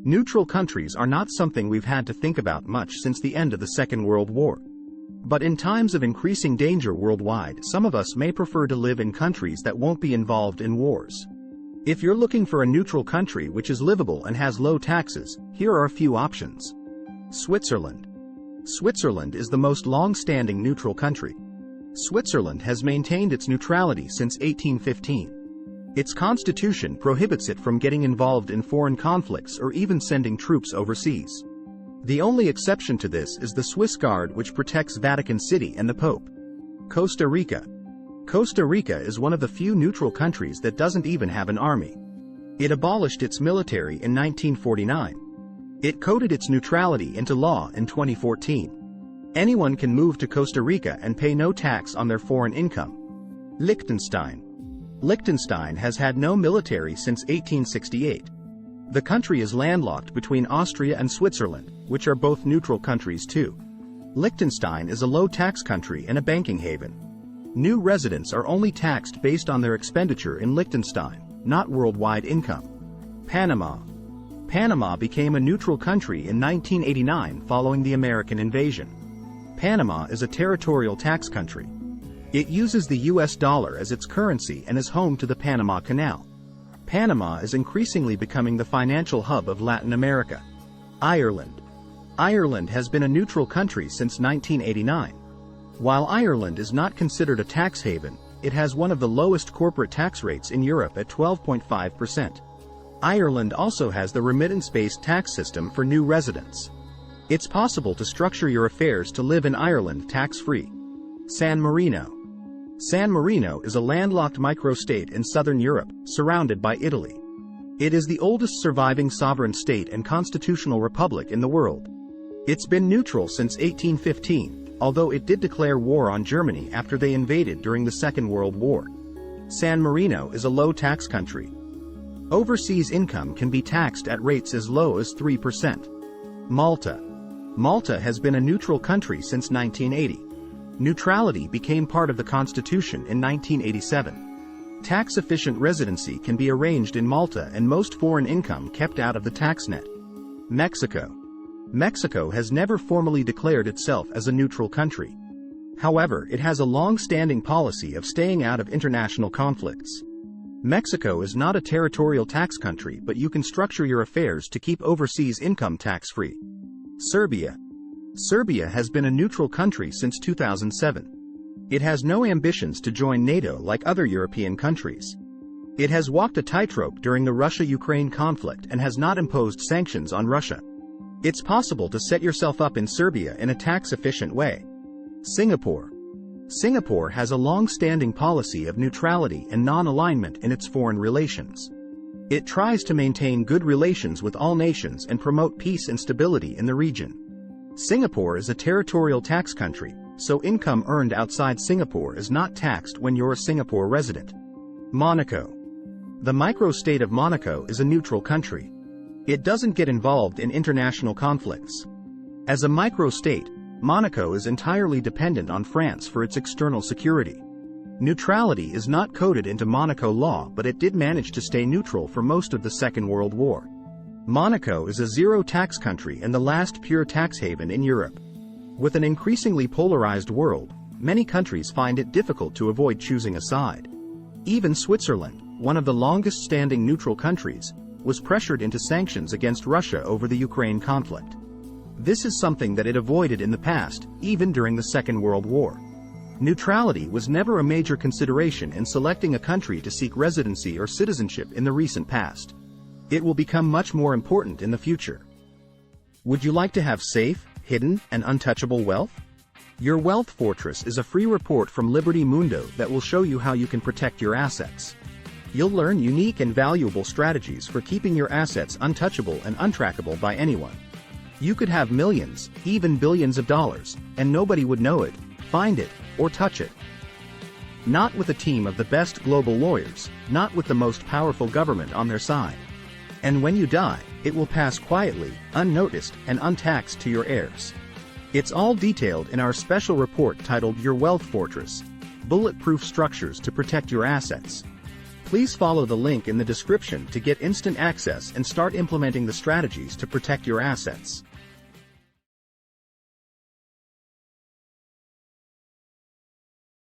Neutral countries are not something we've had to think about much since the end of the Second World War. But in times of increasing danger worldwide, some of us may prefer to live in countries that won't be involved in wars. If you're looking for a neutral country which is livable and has low taxes, here are a few options. Switzerland. Switzerland is the most long-standing neutral country. Switzerland has maintained its neutrality since 1815. Its constitution prohibits it from getting involved in foreign conflicts or even sending troops overseas. The only exception to this is the Swiss Guard, which protects Vatican City and the Pope. Costa Rica. Costa Rica is one of the few neutral countries that doesn't even have an army. It abolished its military in 1949. It coded its neutrality into law in 2014. Anyone can move to Costa Rica and pay no tax on their foreign income. Lichtenstein. Liechtenstein has had no military since 1868. The country is landlocked between Austria and Switzerland, which are both neutral countries too. Liechtenstein is a low-tax country and a banking haven. New residents are only taxed based on their expenditure in Liechtenstein, not worldwide income. Panama. Panama became a neutral country in 1989 following the American invasion. Panama is a territorial tax country. It uses the US dollar as its currency and is home to the Panama Canal. Panama is increasingly becoming the financial hub of Latin America. Ireland. Ireland has been a neutral country since 1989. While Ireland is not considered a tax haven, it has one of the lowest corporate tax rates in Europe at 12.5%. Ireland also has the remittance-based tax system for new residents. It's possible to structure your affairs to live in Ireland tax-free. San Marino. San Marino is a landlocked microstate in southern Europe, surrounded by Italy. It is the oldest surviving sovereign state and constitutional republic in the world. It's been neutral since 1815, although it did declare war on Germany after they invaded during the Second World War. San Marino is a low-tax country. Overseas income can be taxed at rates as low as 3%. Malta. Malta has been a neutral country since 1980. Neutrality became part of the Constitution in 1987. Tax-efficient residency can be arranged in Malta and most foreign income kept out of the tax net. Mexico. Mexico has never formally declared itself as a neutral country. However, it has a long-standing policy of staying out of international conflicts. Mexico is not a territorial tax country, but you can structure your affairs to keep overseas income tax-free. Serbia. Serbia has been a neutral country since 2007. It has no ambitions to join NATO like other European countries. It has walked a tightrope during the Russia-Ukraine conflict and has not imposed sanctions on Russia. It's possible to set yourself up in Serbia in a tax-efficient way. Singapore. Singapore has a long-standing policy of neutrality and non-alignment in its foreign relations. It tries to maintain good relations with all nations and promote peace and stability in the region. Singapore is a territorial tax country, so income earned outside Singapore is not taxed when you're a Singapore resident. Monaco. The microstate of Monaco is a neutral country. It doesn't get involved in international conflicts. As a microstate, Monaco is entirely dependent on France for its external security. Neutrality is not coded into Monaco law, but it did manage to stay neutral for most of the Second World War. Monaco is a zero-tax country and the last pure tax haven in Europe. With an increasingly polarized world, many countries find it difficult to avoid choosing a side. Even Switzerland, one of the longest-standing neutral countries, was pressured into sanctions against Russia over the Ukraine conflict. This is something that it avoided in the past, even during the Second World War. Neutrality was never a major consideration in selecting a country to seek residency or citizenship in the recent past. It will become much more important in the future. Would you like to have safe, hidden, and untouchable wealth? Your Wealth Fortress is a free report from Liberty Mundo that will show you how you can protect your assets. You'll learn unique and valuable strategies for keeping your assets untouchable and untrackable by anyone. You could have millions, even billions of dollars, and nobody would know it, find it, or touch it. Not with a team of the best global lawyers, not with the most powerful government on their side. And when you die, it will pass quietly, unnoticed, and untaxed to your heirs. It's all detailed in our special report titled Your Wealth Fortress: Bulletproof Structures to Protect Your Assets. Please follow the link in the description to get instant access and start implementing the strategies to protect your assets.